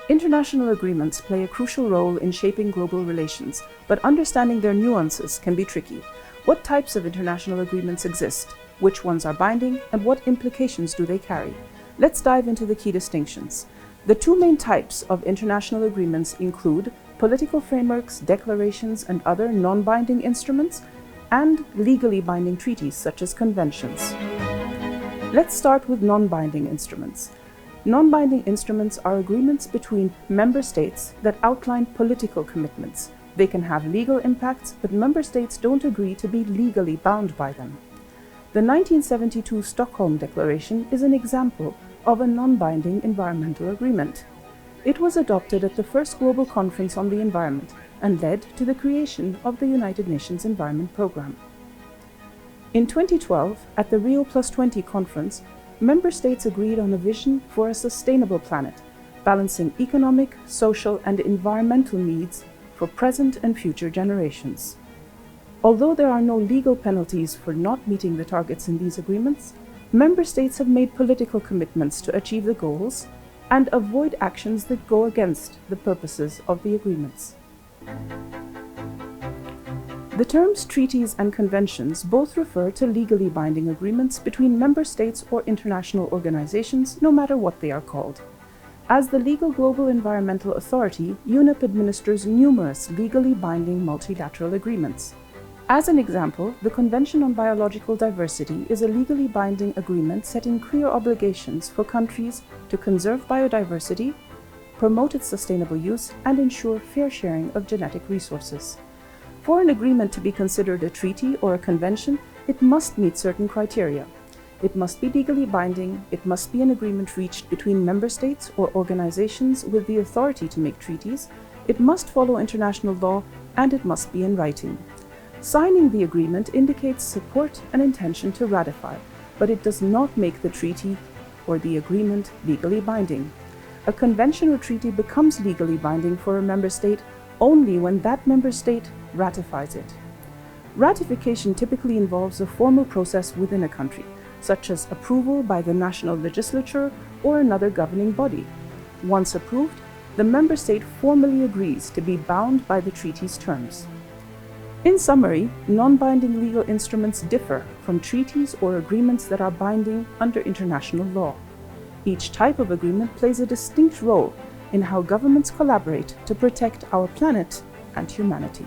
International agreements play a crucial role in shaping global relations, but understanding their nuances can be tricky. What types of international agreements exist? Which ones are binding, and what implications do they carry? Let's dive into the key distinctions. The two main types of international agreements include political frameworks, declarations, and other non-binding instruments, and legally binding treaties such as conventions. Let's start with non-binding instruments. Non-binding instruments are agreements between member states that outline political commitments. They can have legal impacts, but member states don't agree to be legally bound by them. The 1972 Stockholm Declaration is an example of a non-binding environmental agreement. It was adopted at the first Global Conference on the Environment and led to the creation of the United Nations Environment Programme. In 2012, at the Rio+20 conference, member states agreed on a vision for a sustainable planet, balancing economic, social, and environmental needs for present and future generations. Although there are no legal penalties for not meeting the targets in these agreements, member states have made political commitments to achieve the goals and avoid actions that go against the purposes of the agreements. The terms treaties and conventions both refer to legally binding agreements between member states or international organizations, no matter what they are called. As the legal global environmental authority, UNEP administers numerous legally binding multilateral agreements. As an example, the Convention on Biological Diversity is a legally binding agreement setting clear obligations for countries to conserve biodiversity, promote its sustainable use, and ensure fair sharing of genetic resources. For an agreement to be considered a treaty or a convention, it must meet certain criteria. It must be legally binding, it must be an agreement reached between member states or organizations with the authority to make treaties, it must follow international law, and it must be in writing. Signing the agreement indicates support and intention to ratify, but it does not make the treaty or the agreement legally binding. A convention or treaty becomes legally binding for a member state only when that member state ratifies it. Ratification typically involves a formal process within a country, such as approval by the national legislature or another governing body. Once approved, the member state formally agrees to be bound by the treaty's terms. In summary, non-binding legal instruments differ from treaties or agreements that are binding under international law. Each type of agreement plays a distinct role in how governments collaborate to protect our planet and humanity.